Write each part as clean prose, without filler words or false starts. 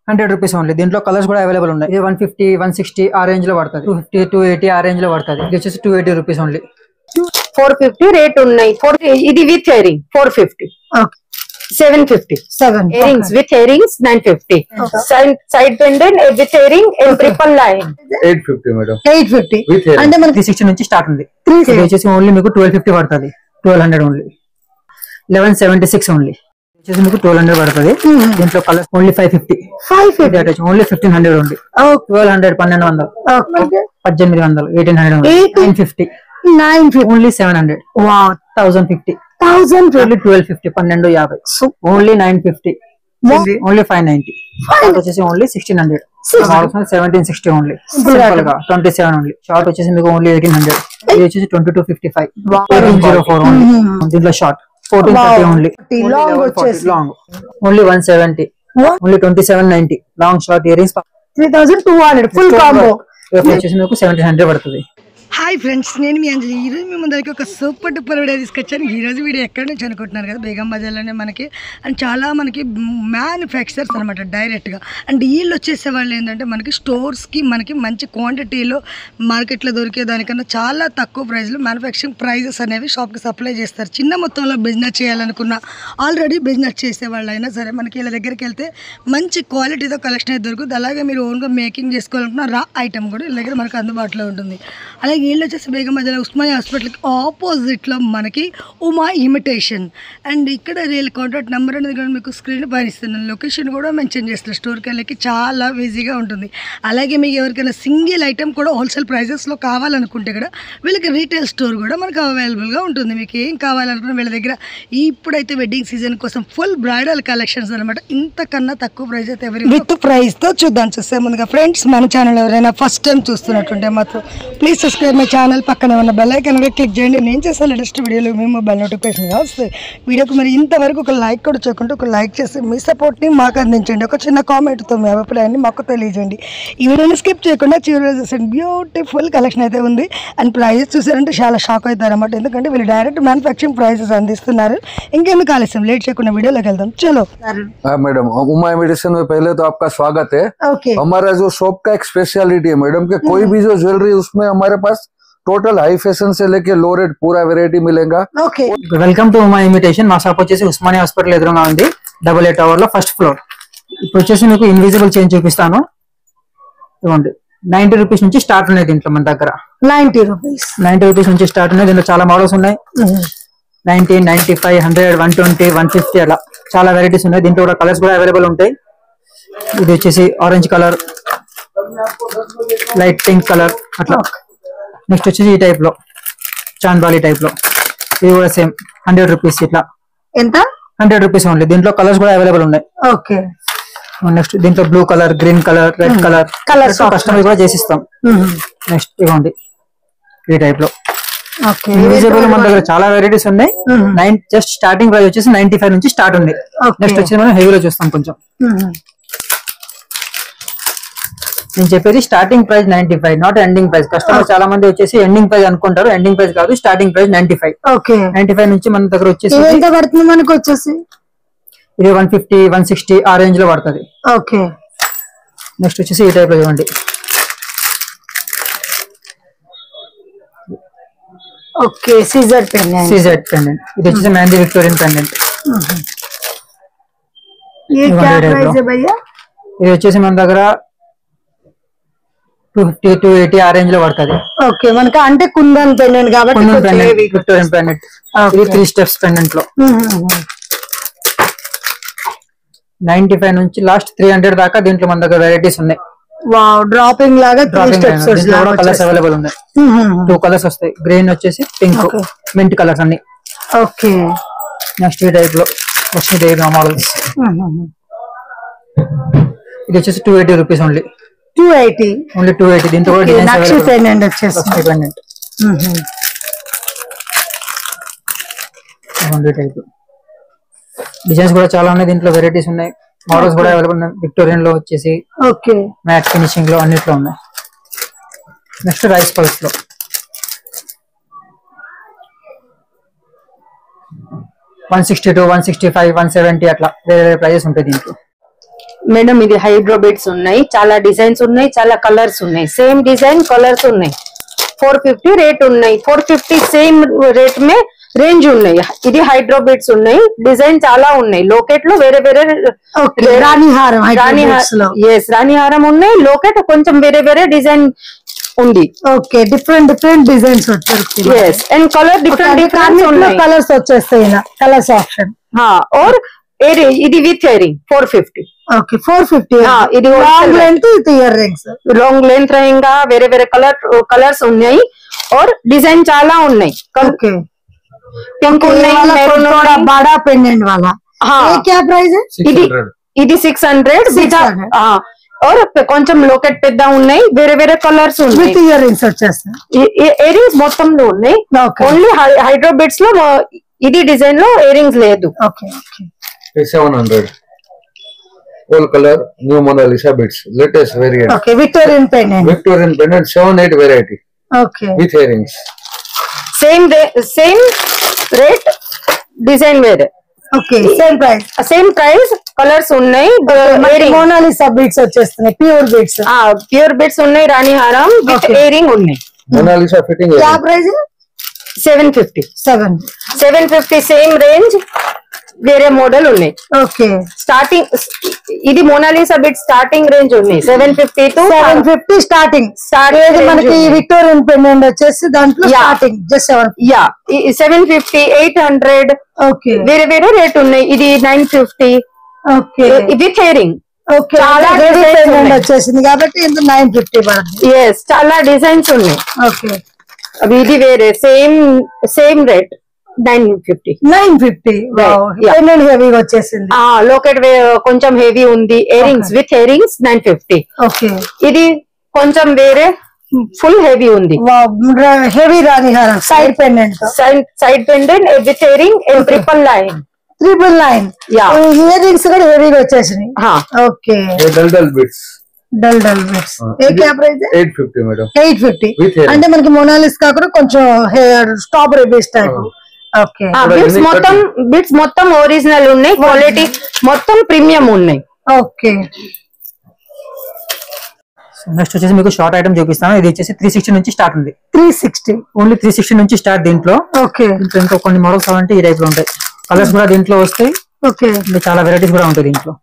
100 rupees only. దీంట్లో colours కూడా available ఉన్నాయి. ఇది 150, 160 ఆ రేంజ్ లో పడుతుంది. 250, 280 ఆ రేంజ్ లో పడుతుంది. ఇది వచ్చేసి 280 rupees ఓన్లీ. 450 రేట్ ఉన్నాయి. ఇది with earring 450. 750 earrings with earrings 950. Side pendant with earring and triple line 850 madam. 850 అంటే మనకి 360 నుంచి స్టార్ట్ ఉంది. ఇది వచ్చేసి ఓన్లీ మీకు 1250 పడుతుంది. 1200 ఓన్లీ. 1176 ఓన్లీ. వచ్చేసి మీకు 1200 పడుతుంది. దీంట్లో colours only 550 only 1500 only. 1200 1200 1800 1800 950 only 700 1050 only 1250 1250 only 950 only 590 వచ్చేసి ఓన్లీ 1600 1760 ఓన్లీ సింపుల్ గా 27 ఓన్లీ. షార్ట్ వచ్చేసి మీకు ఓన్లీ 1800. ఇది వచ్చేసి 2255 1804 ఓన్లీ. దీంట్లో short 1430 only. Long only 170 only 2790 long short earrings 3200 full combo వచ్చేసి మీకు 1700 పడుతుంది. హాయ్ ఫ్రెండ్స్, నేను మీ అంజలి. ఈరోజు మీ ముందరికి ఒక సూపర్ డూపర్ వీడియో తీసుకొచ్చాను. ఈరోజు వీడియో ఎక్కడి నుంచి అనుకుంటున్నారు కదా, బేగం బజార్లోనే మనకి అండ్ చాలా మనకి మ్యానుఫ్యాక్చరర్స్ అనమాట డైరెక్ట్గా. అండ్ వీళ్ళు వచ్చేసే వాళ్ళు ఏంటంటే మనకి స్టోర్స్కి మనకి మంచి క్వాంటిటీలో మార్కెట్లో దొరికే దానికన్నా చాలా తక్కువ ప్రైస్లో మ్యానుఫ్యాక్చరింగ్ ప్రైజెస్ అనేవి షాప్కి సప్లై చేస్తారు. చిన్న మొత్తంలో బిజినెస్ చేయాలనుకున్న ఆల్రెడీ బిజినెస్ చేసే వాళ్ళు అయినా సరే మనకి వీళ్ళ దగ్గరికి వెళ్తే మంచి క్వాలిటీతో కలెక్షన్ అయితే దొరుకుతుంది. అలాగే మీరు ఓన్గా మేకింగ్ చేసుకోవాలనుకున్న రా ఐటమ్ కూడా వీళ్ళ దగ్గర మనకు అందుబాటులో ఉంటుంది. అలాగే వీళ్ళు వచ్చేసి బేగం బజార్ ఉస్మానియా హాస్పిటల్కి ఆపోజిట్లో మనకి ఉమా ఇమిటేషన్. అండ్ ఇక్కడ వీళ్ళ కాంటాక్ట్ నెంబర్ అనేది కూడా మీకు స్క్రీన్ పైన ఇస్తున్నాను. లొకేషన్ కూడా మెన్షన్ చేస్తారు. స్టోర్కి వెళ్ళకి చాలా ఈజీగా ఉంటుంది. అలాగే మీకు ఎవరికైనా సింగిల్ ఐటమ్ కూడా హోల్సేల్ ప్రైజెస్లో కావాలనుకుంటే కూడా వీళ్ళకి రీటైల్ స్టోర్ కూడా మనకు అవైలబుల్గా ఉంటుంది. మీకు ఏం కావాలనుకున్న వీళ్ళ దగ్గర ఇప్పుడైతే వెడ్డింగ్ సీజన్ కోసం ఫుల్ బ్రైడల్ కలెక్షన్స్ అనమాట. ఇంతకన్నా తక్కువ ప్రైస్ అయితే ఎవరి విత్ ప్రైస్తో చూద్దాం. చూస్తే ముందుగా ఫ్రెండ్స్, మన ఛానల్ ఎవరైనా ఫస్ట్ టైం చూస్తున్నట్టుంటే మాత్రం ప్లీజ్ సబ్స్క్రైబ్ మై ఛానల్. పక్కనే ఉన్న బెల్ ఐకాన్ కూడా క్లిక్ చేయండి. నేను చేసే లేటెస్ట్ వీడియోలు మీ మొబైల్ నోటిఫికేషన్గా వస్తాయి. వీడియోకి మరి ఇంతవరకు ఒక లైక్ కూడా చేయకుండా ఒక లైక్ చేసి మీ సపోర్ట్ని మాకు అందించండి. ఒక చిన్న కామెంట్తో మీ అభిప్రాయాన్ని మాకు తెలియజేయండి. ఈ వీడియోని స్కిప్ చేయకుండా చివరిలో చూసండి. బ్యూటిఫుల్ కలెక్షన్ అయితే ఉంది. అండ్ ప్రైజెస్ చూసారంటే చాలా షాక్ అవుతారు అన్నమాట. ఎందుకంటే వీళ్ళు డైరెక్ట్ మ్యానుఫ్యాక్చరింగ్ ప్రైజెస్ అందిస్తున్నారు. ఇంకెందుకు ఆలస్యం, లేట్ చేయకుండా వీడియోలోకి వెళ్దాం. చలో मैडम, उमा इमिटेशन में पहले तो आपका स्वागत है. हमारा जो शॉप का एक स्पेशलिटी है मैडम कि कोई भी जो ज्वेलरी उसमें हमारे पास टोटल हाई फैशन से लेके लो रेट पूरा वेरायटी मिलेगा. Welcome to Uma imitation. మా షాప్ వచ్చేసి ఉస్మానియా హాస్పిటల్ ఎదురుగా ఉంది, AA టవర్ లో ఫస్ట్ ఫ్లోర్. ఇప్పుడు వచ్చేసి మీకు ఇన్విజిబుల్ చైన్ చూపిస్తాను. ఇవ్వండి, 90 రూపీస్ నుంచి స్టార్ట్ ఉన్నాయి. దీంట్లో మన దగ్గర 90 రూపీస్ నుంచి స్టార్ట్ ఉన్నాయి. దీంట్లో చాలా మోడల్స్ ఉన్నాయి. 90, 95, 100, 120, 150 అలా చాలా వెరైటీస్ ఉన్నాయి. దీంట్లో కూడా కలర్స్ కూడా అవైలబుల్ ఉంటాయి. ఇది వచ్చేసి orange colour, light pink colour అట్లా. నెక్స్ట్ వచ్చేసి ఈ టైప్ లో చాంద్బాలి టైప్ లో, ఇది కూడా సేమ్ 100 రూపీస్. ఇట్లా ఎంత 100 రూపీస్ ఓన్లీ. దీంట్లో కలర్స్ కూడా అవైలబుల్ ఉన్నాయి. నెక్స్ట్ దీంట్లో blue colour, green colour, red colour customize కూడా చేసిస్తాం. నెక్స్ట్ ఇవ్వండి ఈ టైప్ లో ఇన్విజిబుల్ మన దగ్గర చాలా వెరైటీస్ ఉన్నాయి. జస్ట్ స్టార్టింగ్ ప్రైస్ వచ్చేసి 95 నుంచి స్టార్ట్ ఉంది. నెక్స్ట్ వచ్చి మనం హెవీలో చూస్తాం. కొంచెం నేను చెప్పేది starting price 95, not ending price. Customer చాలా మంది వచ్చేసి ఎండింగ్ ప్రైస్ అనుకుంటారు. ఎండింగ్ ప్రైస్ కాదు, స్టార్టింగ్ ప్రైస్ 95. 95 నుంచి మన దగ్గర వచ్చేసి మనకు వచ్చేసి ఇది 150, 160 ఆ రేంజ్ లో పడుతుంది. నెక్స్ట్ వచ్చేసి ఈ టైప్ లో చూడండి. సీజర్ పెండెంట్. ఇది వచ్చేసి మెహందీ విక్టోరియన్ పెండెంట్. ఇది వచ్చేసి మన దగ్గర 250, 280 ఆ రేంజ్ లో పడుతుంది. మనకి అంటే కుందన్ పెండెంట్ కాబట్టి విక్టోరియన్ పెండెంట్. ఇది 3 స్టెప్స్ పెండెంట్ లో 95 నుంచి లాస్ట్ 300 దాకా దీంట్లో మన దగ్గర వెరైటీస్ ఉన్నాయి. డ్రాపింగ్ లాగా కలర్స్ అవైలబుల్ ఉన్నాయి. 2 కలర్స్ వస్తాయి. గ్రీన్ వచ్చేసి పింక్, మింట్ కలర్స్ అన్ని. నెక్స్ట్ ఈ టైప్ లో వచ్చి మోడల్స్. ఇది వచ్చేసి 280 రూపీస్ ఓన్లీ. 280 ఓన్లీ 280. దీంతో కూడా డిజైన్స్ కూడా చాలా ఉన్నాయి. దీంట్లో వెరైటీస్ ఉన్నాయి. మోడల్స్ కూడా అవైలబుల్ ఉన్నాయి. విక్టోరియన్ లో వచ్చేసి మ్యాట్ ఫినిషింగ్ లో అన్నిట్లో ఉన్నాయి. నెక్స్ట్ రైస్ పల్స్ లో 162, 165, 170 అట్లా వేరే ప్రైజెస్ ఉంటాయి. దీంట్లో మేడం ఇది హైడ్రో బీడ్స్ ఉన్నాయి, చాలా డిజైన్స్ ఉన్నాయి, చాలా కలర్స్ ఉన్నాయి, సేమ్ డిజైన్ కలర్స్ ఉన్నాయి. 450 రేట్ ఉన్నాయి, 450 సేమ్ రేట్ మే రేంజ్ ఉన్నాయి. ఇది హైడ్రో బీడ్స్ ఉన్నాయి, డిజైన్ చాలా ఉన్నాయి. లోకెట్ లో వేరే వేరే రాణిహారం రాణిహారం ఉన్నాయి. లోకెట్ కొంచెం వేరే వేరే డిజైన్ ఉంది. ఓకే, డిఫరెంట్ డిఫరెంట్ డిజైన్స్ వచ్చాయి. And colour different different colours వచ్చేస్తాయి, కలర్స్ ఆప్షన్. और ఇది విత్ ఇయరింగ్ 450. ఓకే 450. ఇది long length with ear rings. Long length रहेगा, వేరే వేరే కలర్స్ ఉన్నాయి. और డిజైన్ చాలా ఉన్నాయి. ఓకే, పింక్ ఉన్నాయి, మెరూన్ थोड़ा बड़ा पेंडेंट वाला. ये क्या प्राइस है? ఇది 600. और కొంచెం లోకెట్ పెద్ద ఉన్నాయి, వేరే వేరే కలర్స్ ఉన్నాయి. విత్ ఇయర్ రింగ్స్ వచ్చేస్తాయి. ఇయర్ రింగ్స్ మొత్తంలో ఉన్నాయి. ఓన్లీ హైడ్రో బీడ్స్ లో ఇది డిజైన్ లో ఇయర్ రింగ్స్ లేదు. Okay okay 700 all color new Mona Lisa beads, latest variant. Okay, Victorian pendant 7-8 variety. Okay, with earrings. Same rate, design వేరే. Okay, same price, colours ఉన్నాయి. Mona Lisa beads వచ్చేస్తున్నాయి, pure beads. Pure beads ఉన్నాయి, రాణి హారం with earring ఉన్నాయి. Mona Lisa fitting. क्या price है? 750. 750 same range, వేరే model ఉన్నాయి. ఓకే, స్టార్టింగ్ ఇది మోనాలిసా బిట్ స్టార్టింగ్ రేంజ్ ఉన్నాయి 750 to 750 స్టార్టింగ్. మనకి విక్టోరియన్ పెండెంట్ వచ్చేసి దాంట్లో స్టార్టింగ్ జస్ట్ 750 800. ఓకే, వేరే వేరే రేట్ ఉన్నాయి. ఇది 950. Okay, with earring. ఓకే, చాలా పెండెంట్ వచ్చేసింది కాబట్టి ఇంత 950 పడుతుంది. చాలా డిజైన్స్ ఉన్నాయి. ఓకే, ఇది వేరే సేమ్ రేట్ 950. పెండెంట్ హెవీ వచ్చేసింది. లోకెట్ కొంచెం హెవీ ఉంది. Earrings with earrings 950. ఓకే, ఇది కొంచెం వేరే ఫుల్ హెవీ ఉంది. హెవీ రాణిహారం side pendant with earring triple line. Earrings కూడా హెవీగా వచ్చేసినాయి. Okay, dull bits. ఏ క్యా ప్రైస్? 850 మేడం. 850 అంటే మనకి మోనాలిస్ కాకుండా కొంచెం strawberry base type. Okay, bits మొత్తం ఒరిజినల్ ఉన్నాయి, క్వాలిటీ మొత్తం ప్రీమియం ఉన్నాయి. ఓకే, నెక్స్ట్ వచ్చేసి మీకు షార్ట్ ఐటమ్ చూపిస్తాను. ఇది వచ్చేసి 360 నుంచి స్టార్ట్ ఉంది. 360 ఓన్లీ 360 నుంచి స్టార్ట్ దీంట్లో. ఓకే, ఇంకా కొన్ని మోడల్స్ కావాలంటే ఈ టైప్ లో ఉంటాయి. కలర్స్ కూడా దీంట్లో వస్తాయి. ఓకే, చాలా వెరైటీస్ కూడా ఉంటాయి దీంట్లో.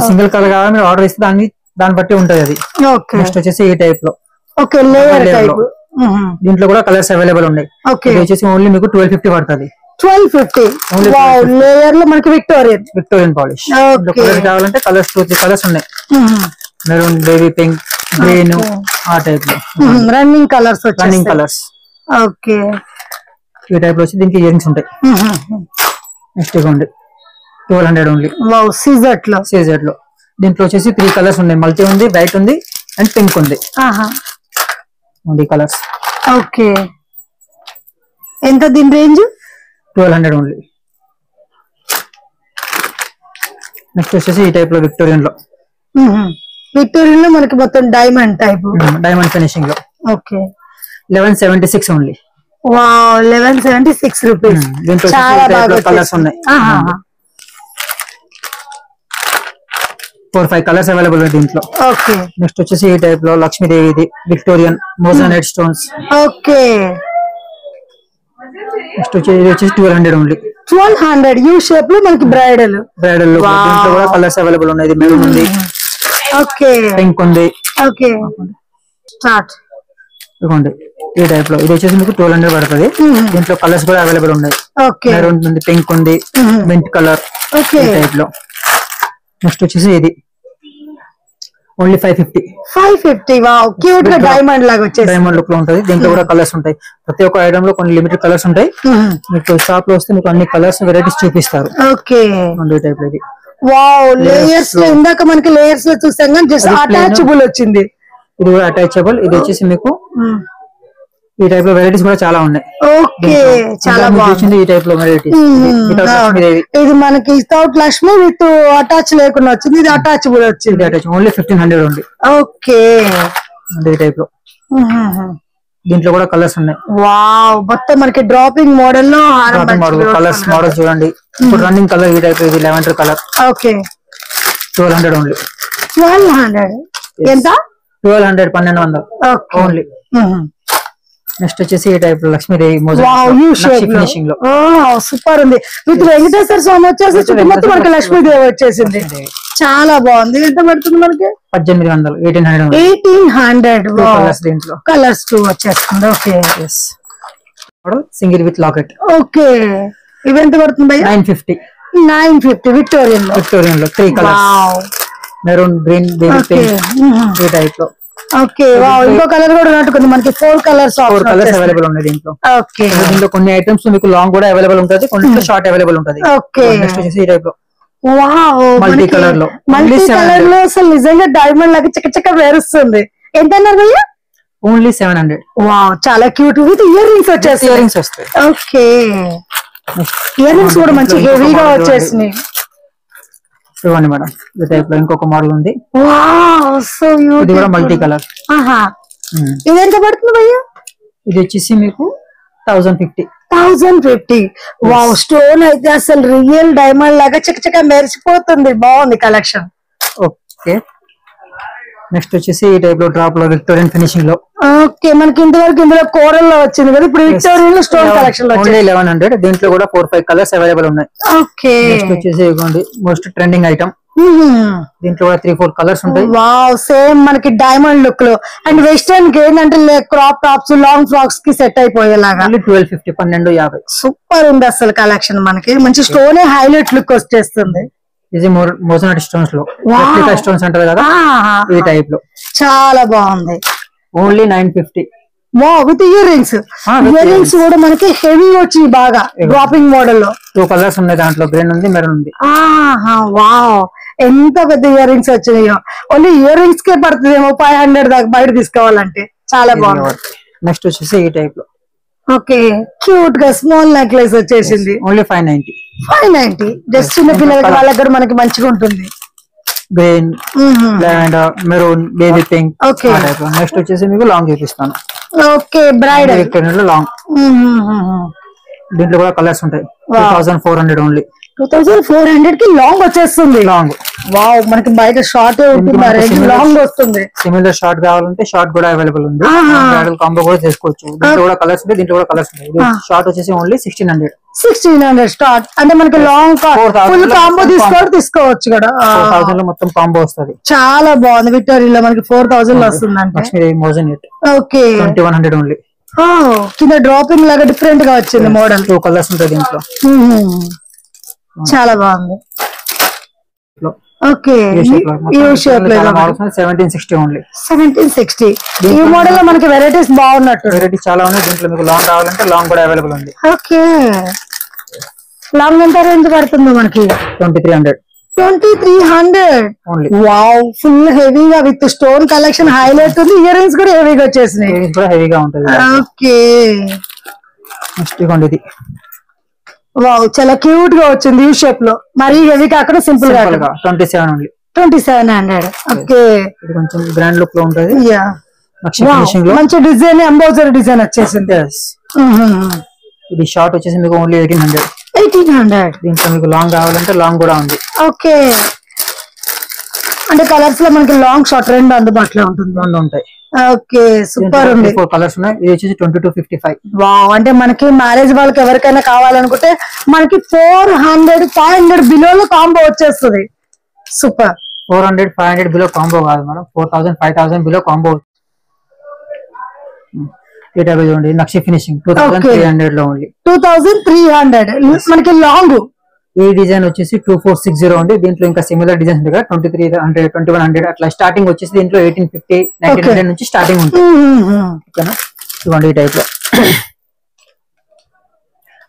సింగిల్ కలర్ కావాలి మీరు ఆర్డర్ ఇస్తే దాన్ని బట్టి ఉంటది అది. నెక్స్ట్ వచ్చేసి ఈ టైప్ లో. Okay, layer type. దీంట్లో కూడా కలర్స్ అవైలబుల్ ఉన్నాయి. ఓకే, ఇది వచ్చేసి ఓన్లీ మీకు 1250 పడుతుంది. 1250. వావ్, లేయర్ లో మనకి విక్టోరియన్ పాలిష్. కలర్ కావాలంటే కలర్స్ 2-3 కలర్స్ ఉన్నాయి. మెరూన్, బేబీ పింక్, గ్రీన్, ఆ టైప్ లో రన్నింగ్ కలర్స్. ఓకే, ఈ టైప్ లో వచ్చి దీనికి ఇయరింగ్స్ ఉంటాయి. నెక్స్ట్ ఇవ్వండి 1200 ఓన్లీ. వావ్, సీజెట్ లో దీంట్లో వచ్చేసి 3 కలర్స్ ఉన్నాయి. మల్టీ ఉంది, వైట్ ఉంది అండ్ పింక్ ఉంది. Only colours. ఓకే, ఎంత దీని రేంజ్? 1200 ఓన్లీ. నెక్స్ట్ వచ్చేసి ఈ టైప్ లో విక్టోరియన్ లో మనకి మొత్తం డైమండ్ టైప్, డైమండ్ ఫినిషింగ్ లో. Okay, 1176 only. Wow, 1176 rupees. చాలా బాగా కలర్స్ ఉన్నాయి. 4-5 కలర్స్ అవైలబుల్ దీంట్లో. ఓకే, నెక్స్ట్ వచ్చేసి ఈ టైప్ లో Lakshmidevi Victorian moissanite stones. Okay, next వచ్చేసి 1200 ఓన్లీ. 1200 యూ షేప్ లో మనకి బ్రైడల్ లో దీంట్లో కూడా కలర్స్ అవైలబుల్ ఉన్నాయి. మెరూన్ ఉంది, ఓకే, పింక్ ఉంది. Okay, start. ఇదిగోండి ఈ టైప్ లో. ఇది వచ్చేసి మీకు 1200 పడుతుంది. దీంట్లో కలర్స్ కూడా అవైలబుల్ ఉన్నాయి. ఓకే, మెరూన్ ఉంది, పింక్ ఉంది, మింట్ కలర్ ఈ టైప్ లో. నెక్స్ట్ వచ్చేసి ఇది ఓన్లీ 550. వావ్, క్యూట్ గా డైమండ్ లాగా వచ్చేసి డైమండ్ లుక్ లో ఉంటది. దీంట్లో కూడా కలర్స్ ఉంటాయి. ప్రతి ఒక్క ఐటమ్ లో కొన్ని లిమిటెడ్ కలర్స్ ఉంటాయి. మీకు షాప్ లో వస్తే మీకు అన్ని కలర్స్ వెరైటీస్ చూపిస్తారు. ఓకే, ఈ టైప్ లో ఇది. వావ్, లేయర్స్ లో ఇందాక మనకి లేయర్స్ లో చూసాం కానీ జస్ట్ అటాచబుల్ వచ్చింది. ఇది కూడా అటాచబుల్. ఇది వచ్చేసి మీకు ఈ టైప్ లో వెరైటీస్ కూడా చాలా ఉన్నాయి. ఓకే, చాలా బాగుంది ఈ టైప్ లో వెరైటీస్. ఇది మనకి వితౌట్ లక్ష్మి విత్ అటాచ్ లేకుండా వచ్చింది. ఇది అటాచబుల్ వచ్చింది. ఓన్లీ 1500 ఉంది. ఓకే, ఈ టైప్ లో దీంట్లో కూడా కలర్స్ ఉన్నాయి. వావ్, మొత్తం మనకి డ్రాపింగ్ మోడల్ లో కలర్స్ మోడల్ చూడండి. ఇప్పుడు రన్నింగ్ కలర్ ఈ టైప్, ఇది లెవెండర్ కలర్. Okay, 1200 only. 1200 ఎంత? 1200, 1200 ఓన్లీ. నెక్స్ట్ వచ్చేసి ఈ టైప్ లక్ష్మీదేవి ఫినిషింగ్ లో సూపర్ ఉంది. విత్ వెంకటేశ్వర స్వామి వచ్చేసి చుట్టుముట్టు మనకి లక్ష్మీదేవి వచ్చేసింది. చాలా బాగుంది. ఎంత పడుతుంది మనకి? 1800, 1800. కలర్స్ దీంట్లో కలర్స్ 2 వచ్చేస్తుంది. Okay, single with locket. Okay, ఇవి ఎంత పడుతుంది? 950. 950 విక్టోరియన్ లో. 3 కలర్స్, మెరూన్, గ్రీన్, ఈ టైప్ లో. ఓకే, వావ్, ఇంకో కలర్ కూడా ఉన్నట్టుకుంది మనకి. 4 కలర్స్ అవైలబుల్ ఉన్నాయి దీంట్లో. ఓకే, దీంట్లో కొన్ని ఐటమ్స్ మీకు లాంగ్ కూడా అవైలబుల్ ఉంటుంది, కొన్ని షార్ట్ అవైలబుల్ ఉంటుంది. ఓకే, నెక్స్ట్ వచ్చేసి ఈ టైప్ లో వావ్, మల్టీ కలర్ లో. మల్టీ కలర్ లో అసలు నిజంగా డైమండ్ లాగా చక్క వేరుస్తుంది. ఎంత అన్నారు భయ్యా? ఓన్లీ 700. వావ్, చాలా క్యూట్. విత్ ఇయర్ రింగ్స్ వచ్చేస్తాయి. ఇయర్ రింగ్స్ వస్తాయి. ఓకే, ఇయర్ రింగ్స్ కూడా మంచి హెవీగా వచ్చేసినాయి. చూడండి మేడం, ఈ టైప్ లో ఇంకొక మోడల్ ఉంది. Wow, so beautiful. ఇది కూడా మల్టీ కలర్. ఇది ఎంత పడుతుంది భయ్యా? ఇది వచ్చేసి మీకు 1050. 1050. వావ్, స్టోన్ అయితే అసలు రియల్ డైమండ్ లాగా చక్కచక్క మెరిసిపోతుంది. బాగుంది కలెక్షన్. ఓకే, నెక్స్ట్ వచ్చేసి ఈ టైప్ లో డ్రాప్ లో విక్టోరియన్ ఫినిషింగ్ లో. ఓకే, మనకి ఇంతవరకు ఇందులో కోరల్ లో వచ్చింది కదా, ఇప్పుడు విక్టోరియన్ లో స్టోన్ కలెక్షన్ లో ఓన్లీ 1100. దీంట్లో కూడా 4-5 కలర్స్ అవైలబుల్ ఉన్నాయి. ఓకే, నెక్స్ట్ వచ్చేసి ఇవ్వండి మోస్ట్ ట్రెండింగ్ ఐటమ్. దీంట్లో కూడా 3-4 కలర్స్ ఉంటాయి. వావ్, సేమ్ మనకి డైమండ్ లుక్ లో. అండ్ వెస్టర్న్ కి ఏంటంటే క్రాప్ టాప్స్, లాంగ్ ఫ్రాక్స్ కి సెట్ అయిపోయేలాగా. 1250, 1250. సూపర్ ఉంది అసలు కలెక్షన్. మనకి మంచి స్టోన్ హైలైట్ లుక్ వచ్చేస్తుంది. ఇది మోజనట్ స్టోన్స్ లో, రెప్లికా స్టోన్స్ అంటారు కదా, ఈ టైప్ లో చాలా బాగుంది. Only 950. Wow, with ear rings. Ear rings కూడా మనకి హెవీ వచ్చి బాగా డ్రాపింగ్ మోడల్ లో. 2 కలర్స్ ఉన్నాయి దాంట్లో, గ్రీన్ ఉంది, మెరూన్ ఉంది. వావ్, ఎంత పెద్ద ఇయర్ రింగ్స్ వచ్చినాయో. ఓన్లీ ఇయర్ రింగ్స్ కే పడుతుందేమో 500 దాకా బయట తీసుకోవాలంటే. చాలా బాగుంది. నెక్స్ట్ వచ్చేసి ఈ టైప్ లో. ఓకే, క్యూట్ గా స్మాల్ నెక్లెస్ వచ్చేసింది. ఓన్లీ 590. 590. జస్ట్ చిన్న పిల్లలకి వాళ్ళకి కూడా మనకి మంచిగా ఉంటుంది. Green, lavender, maroon, baby pink. Okay, next వచ్చేసి మీకు లాంగ్ చూపిస్తాను. Okay, bridal long. దీంట్లో కూడా కలర్స్ ఉంటాయి. 2400 ఓన్లీ. 2400 కి లాంగ్ వచ్చేస్తుంది. లాంగ్. వావ్, మనకి బయట షార్ట్ ఉంటుంది, లాంగ్ వస్తుంది. సిమిలర్ షార్ట్ కావాలంటే షార్ట్ కూడా అవైలబుల్ ఉంది. బ్రైడల్ కాంబో కూడా చేసుకోవచ్చు. దీంట్లో కూడా కలర్స్ ఉంటాయి, దీంట్లో కూడా కలర్స్ ఉంటాయి. షార్ట్ వచ్చేసి ఓన్లీ 1600. 1600 స్టార్ట్. అంటే మనకి లాంగ్ ఫుల్ కాంబో తీసుకోవచ్చు కదా. 4000 లో మొత్తం కాంబో వస్తుంది. చాలా బాగుంది. విక్టోరియా మనకి 4000 లో వస్తుంది అంటే. Okay, 2100 only. కింద డ్రాపింగ్ లాగా డిఫరెంట్ గా వచ్చింది మోడల్. 2 కలర్స్ ఉంటాయి దీంట్లో. చాలా బాగుంది. ఓకే, ఈ షేప్ లో 1760 ఓన్లీ. 1760. ఈ మోడల్ లో మనకి వెరైటీస్ బాగున్నట్టు. వెరైటీస్ చాలా ఉన్నాయి దీంట్లో. మీకు లాంగ్ కావాలంటే లాంగ్ కూడా అవైలబుల్ ఉంది. ఓకే, లాంగ్ ఎంత రేంజ్ పడుతుంది మనకి? 2300. 2300. వావ్, ఫుల్ హెవీగా విత్ స్టోన్ కలెక్షన్ హైలైట్ ఉంది. ఇయర్ రింగ్స్ కూడా హెవీగా వచ్చేసినాయి. హెవీగా ఉంటుంది. ఓకే, నెక్స్ట్ ఇవ్వండి ఇది. వావ్, చాలా క్యూట్ గా వచ్చింది యూ షేప్ లో. మరి హెవీ కాకుండా సింపుల్ గా. 27 ఓన్లీ. 2700. ఓకే, ఇది కొంచెం గ్రాండ్ లుక్ లో ఉంటుంది. మంచి డిజైన్, అంబోజర్ డిజైన్ వచ్చేసింది. ఇది షార్ట్ వచ్చేసి మీకు ఓన్లీ 1800. 1800. దీంట్లో మీకు లాంగ్ కావాలంటే లాంగ్ కూడా ఉంది. ఓకే, అంటే కలర్స్ లో మనకి లాంగ్ షార్ట్ రెండు అందుబాటులో ఉంటుంది. రెండు ఉంటాయి. ఓకే, సూపర్ ఉంది. 4 కలర్స్ ఉన్నాయి. ఇది వచ్చేసి 2255. వావ్, అంటే మనకి మ్యారేజ్ వాళ్ళకి ఎవరికైనా కావాలనుకుంటే మనకి 400, 500 బిలోలో కాంబో వచ్చేస్తుంది. సూపర్. 400, 500 బిలో కాంబో కాదు మేడం, 4000, 5000 బిలో కాంబో. చూడండి, నక్షి ఫినిషింగ్ 2300 లో ఓన్లీ. 2300 మనకి లాంగ్. ఈ డిజైన్ వచ్చేసి 2460 ఉంది. దీంట్లో ఇంకా సిమిలర్ డిజైన్స్ ఉంటాయి కదా, 2300, 2100 అట్లా స్టార్టింగ్ వచ్చేసి దీంట్లో 1850, 1900 నుంచి స్టార్టింగ్ ఉంటుంది. ఓకేనా, చూడండి ఈ టైప్ లో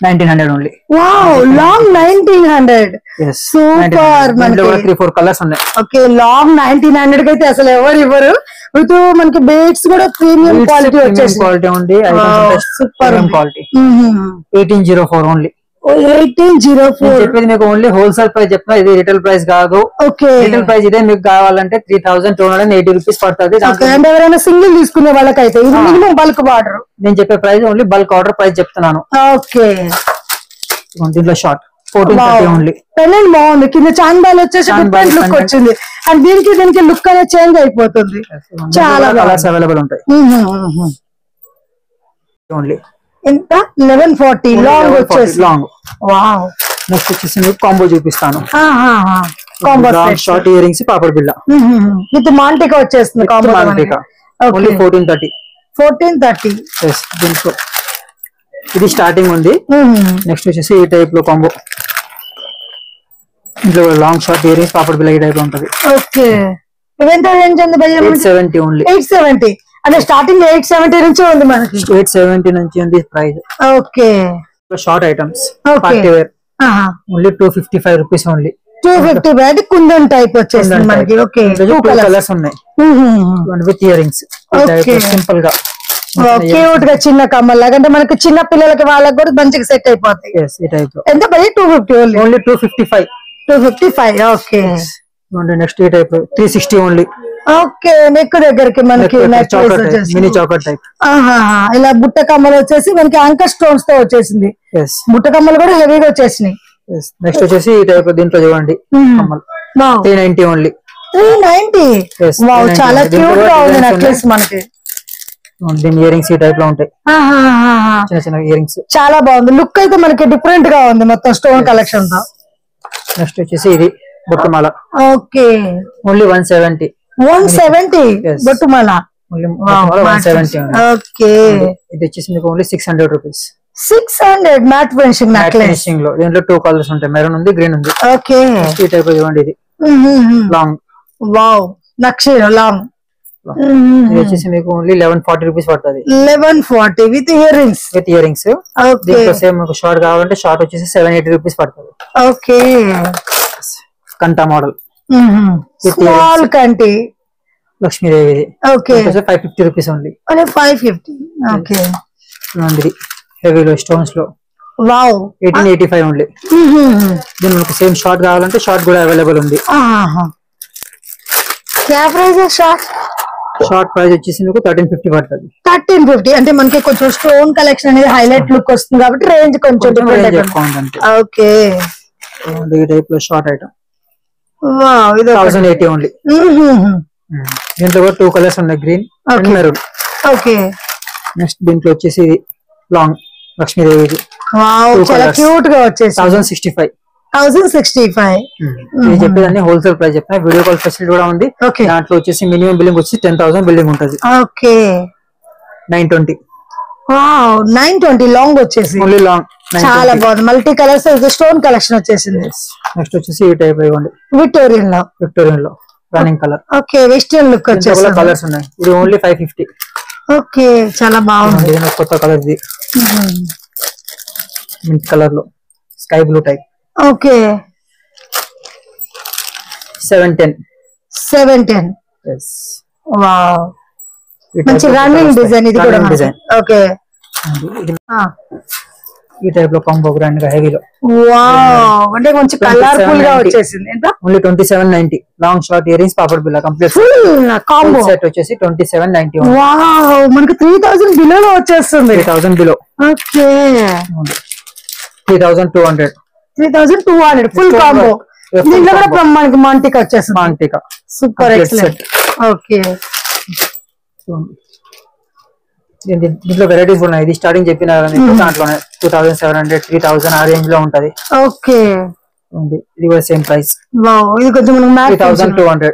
1900 ఓన్లీ. Wow, long 1900. సూపర్. మనకి 3-4 కలర్స్ ఉన్నాయి. ఓకే, లాంగ్ 1900 కి అయితే అసలు ఎవరు ఇవ్వరు. విత్ మనకి బేట్స్ కూడా ప్రీమియం క్వాలిటీ వచ్చేసి క్వాలిటీ ఉంది. Super quality. 1804 ఓన్లీ. 1804 చెప్పేది మీకు ఓన్లీ హోల్సేల్ ప్రైస్ చెప్తున్నా, ఇది రిటైల్ ప్రైస్ కాదు. ఓకే, రిటైల్ ప్రైస్ ఇదే. మీకు కావాలంటే 3280 రూపీస్ పడుతుంది. అంటే ఎవరైనా సింగిల్ తీసుకునే వాళ్ళకైతే ఇది మినిమం బల్క్ ఆర్డర్. నేను చెప్పే price only bulk order price చెప్తున్నాను. ఓకే, దీంట్లో షార్ట్ 1430 ఓన్లీ. పెళ్ళి బాగుంది, కింద చాందాలు వచ్చేసి డిఫరెంట్ లుక్ వచ్చింది. అండ్ దీనికి లుక్ అనేది చేంజ్ అయిపోతుంది. చాలా కలర్స్ అవైలబుల్ ఉంటాయి. ఓన్లీ ఎంత 1140 లాంగ్ వచ్చేసి. లాంగ్. వావ్. నెక్స్ట్ వచ్చేసి మీకు కాంబో చూపిస్తాను. కాంబో షార్ట్ ఇయర్ రింగ్స్ పాపడ్ బిళ్ళ విత్ మాంటికా వచ్చేస్తుంది. కాంబో మాంటికా ఓన్లీ 1430. దీంట్లో ఇది స్టార్టింగ్ ఉంది. నెక్స్ట్ వచ్చేసి ఈ టైప్ లో కాంబో. ఇంట్లో లాంగ్ షార్ట్ ఇయర్ రింగ్స్ పాపడ్ బిళ్ళ ఈ టైప్ లో ఉంటది. ఓకే, ఎంత రేంజ్ ఉంది భయ్యా? 870 ఓన్లీ. 870 అంటే స్టార్టింగ్ 870 నుంచి ఉంది మనకి. 870 నుంచి ఉంది price. Okay, short items party wear only 255 rupees only. 250 kundan type వచ్చేసింది మనకి. ఓకే, టూ కలర్స్ ఉన్నాయి విత్ ఇయర్ రింగ్స్. సింపుల్ గా క్యూట్ గా చిన్న కమ్మల్ లాగా, అంటే మనకి చిన్న పిల్లలకి వాళ్ళకి కూడా మంచిగా సెట్ అయిపోతాయి. ఈ టైప్ లో ఎంత భయ్యా? 250 ఓన్లీ 255. 255. ఓకే, నెక్స్ట్ ఈ టైప్ 360 ఓన్లీ. ఓకే, నెక్ దగ్గరికి మనకి మినీ చాకర్ టైప్. ఇలా బుట్ట కమ్మలు వచ్చేసి మనకి యాంకర్ స్టోన్స్ తో వచ్చేసింది. బుట్ట కమ్మలు కూడా హెవీగా వచ్చేసినాయి. నెక్స్ట్ వచ్చేసి ఈ టైప్ దీంట్లో చూడండి కమ్మలు 390 ఓన్లీ. 390. వావ్, చాలా క్యూట్ గా ఉంది నెక్లెస్ మనకి. దీని ఇయర్ రింగ్స్ ఈ టైప్ లో ఉంటాయి. చిన్న చిన్న ఇయర్ రింగ్స్ చాలా బాగుంది. లుక్ అయితే మనకి డిఫరెంట్ గా ఉంది మొత్తం స్టోన్ కలెక్షన్ తో. నెక్స్ట్ వచ్చేసి ఇది బొట్టుమాల. Okay, only 170. 170 బొట్టుమాల. 170. ఓకే, ఇది వచ్చేసి మీకు only 600 rupees. 600 matte finishing necklace. లో దీంట్లో 2 కలర్స్ ఉంటాయి, మెరూన్ ఉంది, గ్రీన్ ఉంది. ఓకే, ఈ టైప్ చూడండి. ఇది లాంగ్. వావ్, నక్షి లాంగ్. ఇది వచ్చేసి మీకు ఓన్లీ 1140 రూపీస్ పడుతుంది. 1140 విత్ ఇయర్ రింగ్స్. దీంట్లో సేమ్ మీకు షార్ట్ కావాలంటే షార్ట్ వచ్చేసి 780 రూపీస్ పడుతుంది. ఓకే, కంటా మోడల్ స్మాల్ కంటి Lakshmidevi. Okay, 550 rupees only. 550. Okay, హెవీలో స్టోన్స్ లో. Wow, 1885 only. దీని మనకు సేమ్ షార్ట్ కావాలంటే షార్ట్ కూడా అవైలబుల్ ఉంది. షార్ట్ ప్రైస్ వచ్చేసి మీకు 1350 పడుతుంది. 1350 అంటే మనకి కొంచెం స్టోన్ కలెక్షన్ అనేది హైలైట్ లుక్ వస్తుంది కాబట్టి రేంజ్ కొంచెం డిఫరెంట్. ఓకే, ఈ టైప్ లో షార్ట్ ఐటమ్. వావ్, ఇది 1080 ఓన్లీ. దీంట్లో కూడా 2 కలర్స్ ఉన్నాయి, green and maroon. Okay, next దీంట్లో వచ్చేసి లాంగ్ లక్ష్మీదేవి. వావ్, చాలా క్యూట్ గా వచ్చేసి 1065. 1065. చెప్పేదాన్ని హోల్సేల్ ప్రైస్ చెప్పిన. వీడియో కాల్ ఫెసిలిటీ కూడా ఉంది. దాంట్లో వచ్చేసి మినిమం బిల్లింగ్ వచ్చి 10,000 బిల్లింగ్ ఉంటుంది. ఓకే, 920. వావ్, 920 లాంగ్ వచ్చేసి. Only long. చాలా బాగుంది, మల్టీ కలర్స్ స్టోన్ కలెక్షన్ వచ్చేసింది. నెక్స్ట్ వచ్చేసి ఈ టైప్ ఇవ్వండి, విక్టోరియన్ లో running colour. Okay, western look వచ్చేసి కలర్స్ ఉన్నాయి. ఇది ఓన్లీ 550. ఓకే, చాలా బాగుంది. కొత్త కలర్ ఇది మింట్ కలర్ లో sky blue type. Okay, 710. Wow, మంచి రన్నింగ్ డిజైన్. ఇది కూడా డిజైన్. ఓకే, ఈ టైప్ లో కాంబో గ్రాండ్ గా హెవీలో. వావ్, అంటే కొంచెం కలర్ఫుల్ గా వచ్చేసింది. ఎంత? Only 2790. Long short earrings పాపడ్ బిళ్ళ కంప్లీట్ కాంబో సెట్ వచ్చేసి 2790. వావ్, మనకి 3000 బిలో వచ్చేస్తుంది. 3000 బిలో. ఓకే, 3200. 3200 full combo. దీంట్లో కూడా మనకి మాంటికా వచ్చేస్తుంది. మాంటికా సూపర్ ఎక్సలెంట్. ఓకే, దీంట్లో వెరైటీస్ ఉన్నాయి. ఇది స్టార్టింగ్ చెప్పిన దాంట్లోనే 2700 3000 ఆ రేంజ్ లో ఉంటది. ఓకే, ఇది కూడా సేమ్ ప్రైస్. వావ్, ఇది కొంచెం మనకి 3200.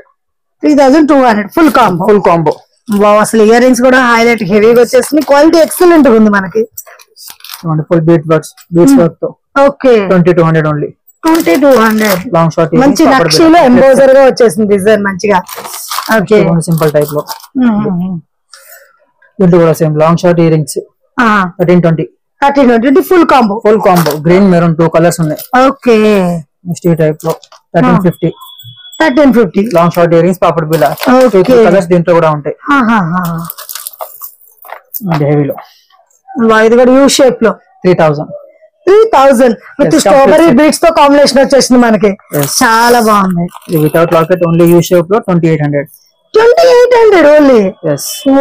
3200 ఫుల్ కాంబో. వావ్, అసలు ఇయర్ రింగ్స్ కూడా హైలైట్ హెవీగా వచ్చేసింది. క్వాలిటీ ఎక్సలెంట్ ఉంది మనకి. ఫుల్ బీట్స్ వర్క్ తో. Okay, 2200 only. 2200 లాంగ్ షార్ట్ మంచి నక్షీలో ఎంబోజర్ గా వచ్చేసింది డిజైన్ మంచిగా. ఓకే, సింపుల్ టైప్ లో. దీంట్లో కూడా same long short ear rings 1320 full combo. Green maroon 2 colours ఉన్నాయి. ఓకే, నెక్స్ట్ ఈ టైప్ లో 1350. లాంగ్ షార్ట్ ఇయర్ రింగ్స్ పాపడ్ బిళ్ళ. 2 కలర్స్ దీంట్లో కూడా ఉంటాయి. హెవీలో ఇది కూడా యూ షేప్ లో 3000. 3000 విత్ స్ట్రాబెరీ బీట్స్ తో కాంబినేషన్ వచ్చేసింది మనకి. చాలా బాగుంది. Without locket only U shape లో 2800. 2800 ఓన్లీ.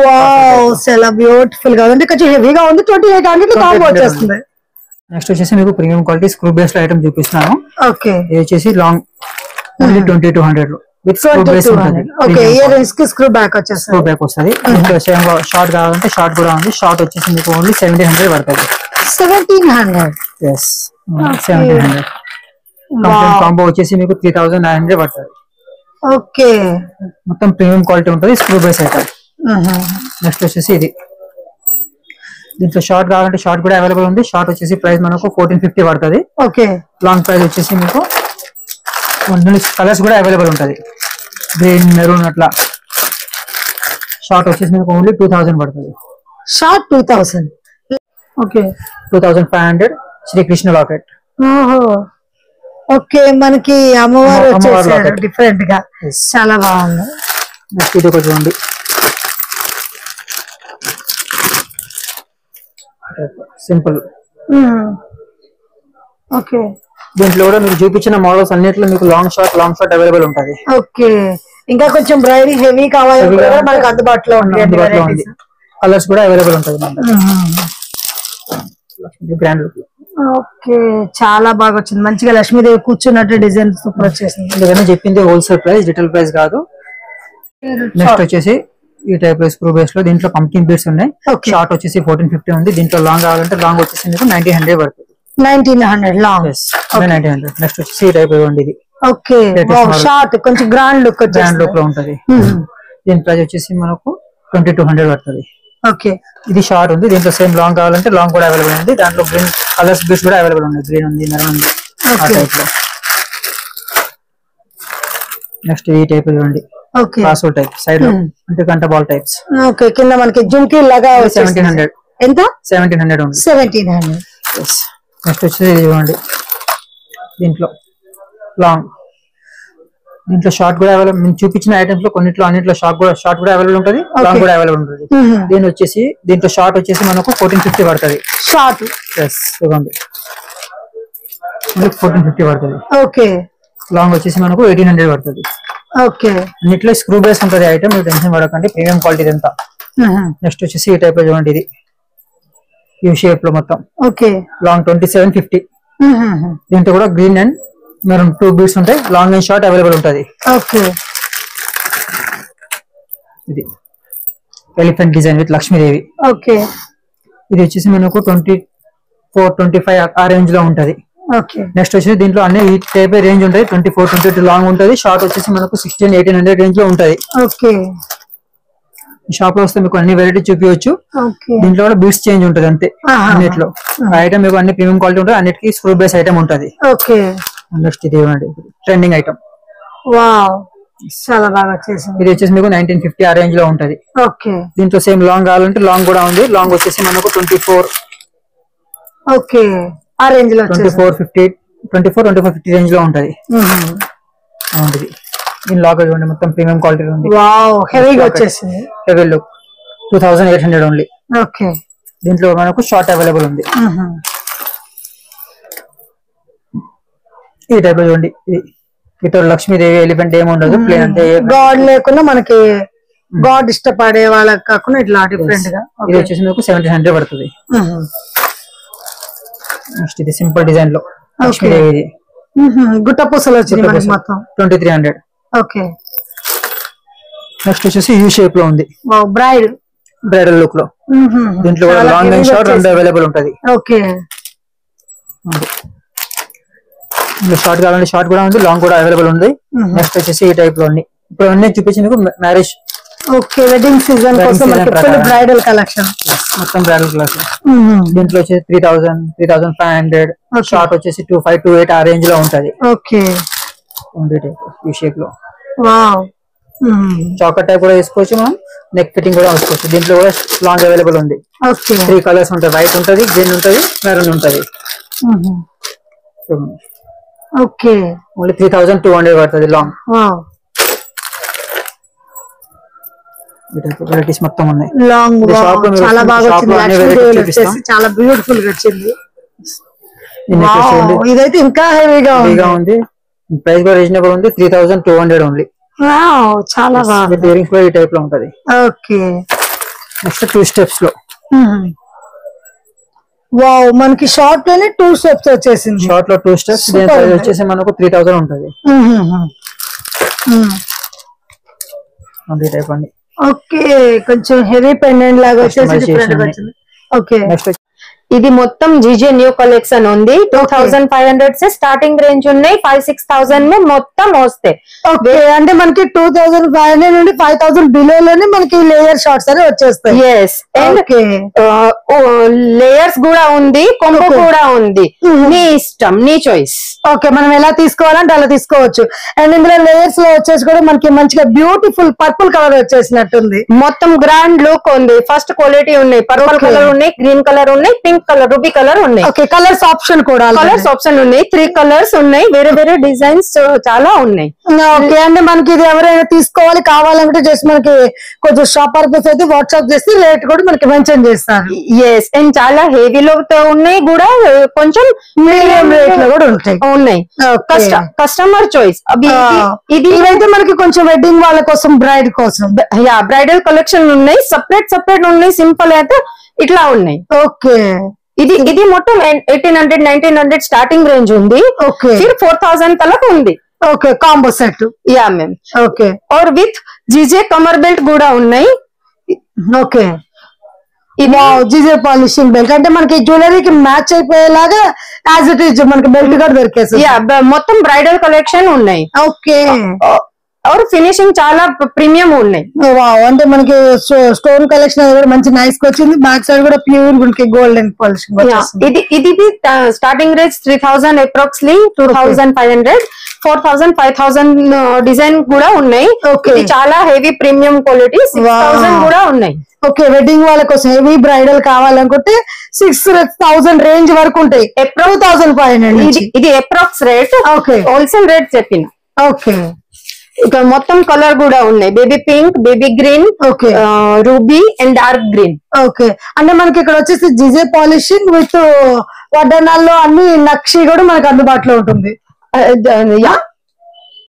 వావ్, చాలా బ్యూటిఫుల్ గా ఉంది. కొంచెం హెవీగా ఉంది. 2800 కాంబో వచ్చేస్తుంది. నెక్స్ట్ వచ్చేసి మీకు premium quality screw base item చూపిస్తున్నాను. ఓకే, ఇది వచ్చేసి long only 2200 with screw base ఉంటుంది. ఓకే, ఇయర్ రింగ్స్ కి స్క్రూ బ్యాక్ వచ్చేస్తుంది. స్క్రూ బ్యాక్ వస్తుంది. ఇంకా సేమ్ షార్ట్ కావాలంటే షార్ట్ కూడా ఉంది. షార్ట్ వచ్చేసి మీకు ఓన్లీ 1700 పడుతుంది. 1700. yes 1700. కాంబో వచ్చేసి మీకు 3900 పడుతుంది. ఓకే, మొత్తం ప్రీమియం క్వాలిటీ ఉంటుంది. Screw base item. నెక్స్ట్ వచ్చేసి ఇది. దీంట్లో షార్ట్ కావాలంటే షార్ట్ కూడా అవైలబుల్ ఉంది. షార్ట్ వచ్చేసి ప్రైస్ మనకు 1450 పడుతుంది. ఓకే, లాంగ్ ప్రైస్ వచ్చేసి మీకు కలర్స్ కూడా అవైలబుల్ ఉంటుంది. గ్రీన్, మెరూన్ అట్లా. షార్ట్ వచ్చేసి మీకు ఓన్లీ 2000 పడుతుంది. Short 2000. Okay, 2500 Sri Krishna locket. Okay, మనకి అమ్మవారు వచ్చేసారు డిఫరెంట్ గా. చాలా బాగుంది. నెక్స్ట్ ఇది ఒకటి చూడండి. సింపుల్. ఓకే, దీంట్లో కూడా మీకు చూపించిన మోడల్స్ అన్నిట్లో మీకు లాంగ్ షార్ట్ అవైలబుల్ ఉంటుంది. ఓకే, ఇంకా కొంచెం బ్రైడ్ హెవీ కావాలి మనకి అందుబాటులో ఉంది. కలర్స్ కూడా అవైలబుల్ ఉంటుంది. Grand look. ఓకే, చాలా బాగా వచ్చింది. మంచిగా లక్ష్మీదేవి కూర్చున్నట్టు డిజైన్ సూపర్ వచ్చేసింది. ఎందుకంటే చెప్పింది హోల్సేల్ ప్రైస్, రిటైల్ ప్రైస్ కాదు. నెక్స్ట్ వచ్చేసి ఈ టైప్ స్క్రూ బేస్ లో దీంట్లో పంకిన్ బీడ్స్ ఉన్నాయి. షార్ట్ వచ్చేసి 1450 ఉంది. దీంట్లో లాంగ్ కావాలంటే లాంగ్ వచ్చేసి మీకు 1900 పడుతుంది. 1900 లాంగ్. 1900. నెక్స్ట్ వచ్చేసి ఈ టైప్ ఇవ్వండి. ఇది ఓకే, షార్ట్ కొంచెం గ్రాండ్ లుక్ లో ఉంటది. దీని ప్రైస్ వచ్చేసి మనకు 2200 పడుతుంది. ఓకే, ఇది షార్ట్ ఉంది. దీంట్లో సేమ్ లాంగ్ కావాలంటే లాంగ్ కూడా అవైలబుల్ ఉంది. దాంట్లో గ్రీన్ కలర్స్ బీడ్స్ కూడా అవైలబుల్ ఉంది. గ్రీన్ ఉంది, మెరూన్ ఉంది, ఆ టైప్ లో. నెక్స్ట్ ఈ టైప్ ఇవ్వండి. ఓకే, పాసో టైప్ సైడ్ లో అంటే కంట బాల్ టైప్స్. ఓకే, కింద మనకి జుంకీ లాగా 1700. ఎంత? 1700 ఉంది. 1700. నెక్స్ట్ వచ్చేసి ఇది ఇవ్వండి. దీంట్లో లాంగ్, దీంట్లో షార్ట్ కూడా అవైలబుల్. మేము చూపించిన ఐటమ్స్ లో కొన్నిట్లో అన్నిట్లో షార్ట్ కూడా అవైలబుల్ ఉంటుంది. లాంగ్ కూడా అవైలబుల్ ఉంటుంది. దీని వచ్చేసి దీంట్లో షార్ట్ వచ్చేసి మనకు 1450 పడుతుంది. షార్ట్ ఇవ్వండి, 1450 పడుతుంది. ఓకే, లాంగ్ వచ్చేసి మనకు 1800 పడుతుంది. ఓకే, అన్నిట్లో స్క్రూ బేస్ ఉంటుంది ఐటమ్. మీరు టెన్షన్ పడకండి, ప్రీమియం క్వాలిటీ అంతా. నెక్స్ట్ వచ్చేసి ఈ టైప్ లో చూడండి. ఇది యూ షేప్ లో మొత్తం. Okay, long 2750. దీంట్లో కూడా గ్రీన్ అండ్ మెరూన్ 2 బీడ్స్ ఉంటాయి. లాంగ్ అండ్ షార్ట్ అవైలబుల్ ఉంటుంది. ఓకే, ఇది elephant design with Lakshmidevi. Okay, ఇది వచ్చేసి మనకు 24-25 ఆ రేంజ్ లో ఉంటది. ఓకే, నెక్స్ట్ వచ్చేసి దీంట్లో అన్ని ఈ టైప్ రేంజ్ ఉంటుంది. 24-22 లాంగ్ ఉంటుంది. షార్ట్ వచ్చేసి మనకు 1600-1800 రేంజ్ లో ఉంటది. ఓకే, షాప్ లో వస్తే మీకు అన్ని వెరైటీ చూపించవచ్చు. ఓకే, దీంట్లో కూడా బీడ్స్ చేంజ్ ఉంటుంది అంతే. అన్నిట్లో ఐటమ్ మీకు అన్ని ప్రీమియం క్వాలిటీ ఉంటుంది. అన్నిటికీ స్క్రూ బేస్ ఐటమ్ ఉంటుంది. ఓకే, నెక్స్ట్ ఇది ట్రెండింగ్ ఐటమ్. వావ్, చాలా బాగా వచ్చేసింది. ఇది వచ్చేసి మీకు 1950 ఆ రేంజ్ లో ఉంటది. ఓకే, దీంట్లో సేమ్ లాంగ్ కావాలంటే లాంగ్ కూడా ఉంది. లాంగ్ వచ్చేసి మనకు 24. ఓకే, ఆ రేంజ్ లో 24-25-50 రేంజ్ లో ఉంటది. దీని లాకెట్ ఉంది. మొత్తం ప్రీమియం క్వాలిటీ ఉంది. వావ్, హెవీగా వచ్చేసింది. Heavy look. 2800 ఓన్లీ. ఓకే, దీంట్లో మనకు షార్ట్ అవైలబుల్ ఉంది. ఈ టైప్ లో చూడండి. ఇది లక్ష్మీదేవి ఎలిఫెంట్ ఏమి ఉండదు. ప్లేన్ అంటే గాడ్ లేకుండా మనకి గాడ్ ఇష్టపడే వాళ్ళకి కాకుండా ఇట్లా డిఫరెంట్ గా. ఇది వచ్చేసి మీకు 1700 పడుతుంది. నెక్స్ట్ ఇది సింపుల్ డిజైన్ లో లక్ష్మీదేవి. గుట్ట పూసలు వచ్చింది మనకి మొత్తం 2300. ఓకే, నెక్స్ట్ వచ్చేసి యూ షేప్ లో ఉంది. బ్రైడల్ లుక్ లో. దీంట్లో కూడా లాంగ్ అండ్ షార్ట్ రెండు అవైలబుల్ ఉంటది. ఓకే, షార్ట్ కావాలంటే షార్ట్ కూడా ఉంది. లాంగ్ కూడా అవైలబుల్ ఉంది. నెక్స్ట్ వచ్చేసి ఈ టైప్ లో ఉంది. ఇప్పుడు అన్ని చూపించి మీకు మ్యారేజ్. ఓకే, వెడ్డింగ్ సీజన్ కోసం బ్రైడల్ కలెక్షన్. మొత్తం బ్రైడల్ కలెక్షన్. దీంట్లో వచ్చేసి 3000-3500. షార్ట్ వచ్చేసి 25-28 ఆ రేంజ్ లో ఉంటది. ఓకే, ఈ షేప్ లో. వావ్, చాకర్ టైప్ కూడా వేసుకోవచ్చు. మనం నెక్ ఫిట్టింగ్ కూడా వేసుకోవచ్చు. దీంట్లో కూడా లాంగ్ అవైలబుల్ ఉంది. ఓకే, 3 కలర్స్ ఉంటాయి. వైట్ ఉంటది, గ్రీన్ ఉంటది, మెరూన్ ఉంటది. ఓకే, ఓన్లీ 3200 పడుతుంది లాంగ్. వావ్, వెరైటీస్ మొత్తం ఉన్నాయి. లాంగ్ చాలా బాగా వచ్చింది. చాలా బ్యూటిఫుల్ గా వచ్చింది. ఇదైతే ఇంకా హెవీగా ఉంది. ప్రైస్ కూడా రీజనబుల్ ఉంది. 3200 ఓన్లీ. చాలా బాగుంది. ఇయరింగ్స్ కూడా ఈ టైప్ లో ఉంటది. ఓకే. నెక్స్ట్ 2 స్టెప్స్ లో. వావ్, మనకి షార్ట్ లోనే 2 స్టెప్స్ వచ్చేసింది. షార్ట్ లో 2 స్టెప్స్. దీని ప్రైస్ వచ్చేసి మనకు 3000 ఉంటది. టైప్ అండి. ఓకే, కొంచెం హెవీ పెండెంట్ లాగా వచ్చేసి. ఓకే, నెక్స్ట్ ఇది మొత్తం జీజే న్యూ కలెక్షన్ ఉంది. 2500 से స్టార్టింగ్ రేంజ్ ఉన్నాయి. 5-6,000 में మొత్తం వస్తాయి. ఓకే, అంటే మనకి 2500 నుండి 5000 బిలో లోనే మనకి లేయర్ షార్ట్స్ అని వచ్చేస్తాయి. ఎస్, లేయర్స్ కూడా ఉంది, కొంబో కూడా ఉంది. నీ ఇష్టం, నీ చాయిస్. ఓకే, మనం ఎలా తీసుకోవాలంటే అలా తీసుకోవచ్చు. అండ్ ఇందులో లేయర్స్ లో వచ్చేసి కూడా మనకి మంచిగా బ్యూటిఫుల్ పర్పుల్ కలర్ వచ్చేసినట్టుంది. మొత్తం గ్రాండ్ లుక్ ఉంది. ఫస్ట్ క్వాలిటీ ఉన్నాయి. పర్పుల్ కలర్ ఉన్నాయి, గ్రీన్ కలర్ ఉన్నాయి, పింక్ కలర్, రూబీ కలర్ ఉన్నాయి. ఓకే, కలర్స్ ఆప్షన్ కూడా కలర్స్ ఆప్షన్ ఉన్నాయి. 3 కలర్స్ ఉన్నాయి. వేరే వేరే డిజైన్స్ చాలా ఉన్నాయి. ఓకే, అంటే మనకి ఇది ఎవరైనా తీసుకోవాలి కావాలంటే జస్ట్ మనకి కొంచెం షాప్ పర్పస్ అయితే వాట్సాప్ చేస్తే రేట్ కూడా మనకి మెన్షన్ చేస్తారు. ఎస్, అండ్ చాలా హెవీలో ఉన్నాయి కూడా, కొంచెం మీడియం రేట్ లో కూడా ఉన్నాయి. Customer choice. ఇది ఇవైతే మనకి కొంచెం వెడ్డింగ్ వాళ్ళ కోసం, బ్రైడ్ కోసం, బ్రైడల్ కలెక్షన్ ఉన్నాయి. సపరేట్ ఉన్నాయి. సింపుల్ అయితే ఇట్లా ఉన్నాయి. ఓకే, ఇది మొత్తం 1800-1900 స్టార్టింగ్ రేంజ్ ఉంది. ఓకే, 4000 తలకు ఉంది. Okay, combo set. Yeah ma'am. Okay, और విత్ జీజే కమర్ బెల్ట్ కూడా ఉన్నాయి. ఓకే, ఇది జీజే పాలిషింగ్ బెల్ట్ అంటే మనకి జ్యువెలరీకి మ్యాచ్ అయిపోయేలాగా యాజ్ ఇట్ ఈజ్ మనకి బెల్ట్ కూడా దొరికేసి. యా, మొత్తం బ్రైడల్ కలెక్షన్ ఉన్నాయి. ఓకే, और ఫినిషింగ్ చాలా ప్రీమియం ఉన్నాయి. వావ్, అంటే మనకి స్టోన్ కలెక్షన్ అది కూడా మంచి నైస్ గా వచ్చింది. బ్యాక్ సైడ్ కూడా ప్యూర్ మనకి గోల్డెన్ పాలిషింగ్. ఇది స్టార్టింగ్ రేంజ్ 3000 అప్రాక్స్లీ 2500, 4000, 5000 డిజైన్ కూడా ఉన్నాయి. ఇది చాలా హెవీ ప్రీమియం క్వాలిటీ. 6000 కూడా ఉన్నాయి. ఓకే, వెడ్డింగ్ వాళ్ళ కోసం హెవీ బ్రైడల్ కావాలనుకుంటే 6000 రేంజ్ వరకు ఉంటాయి. 2500 ఇది approx rate. Okay, wholesale rate చెప్పిన. ఓకే, ఇక మొత్తం కలర్ కూడా ఉన్నాయి. Baby pink, baby green, okay, ruby and dark green. Okay, అంటే మనకి ఇక్కడ వచ్చేసి జిజే పాలిషింగ్ విత్ వడ్డానాల్లో అన్ని నక్షి కూడా మనకి అందుబాటులో ఉంటుంది.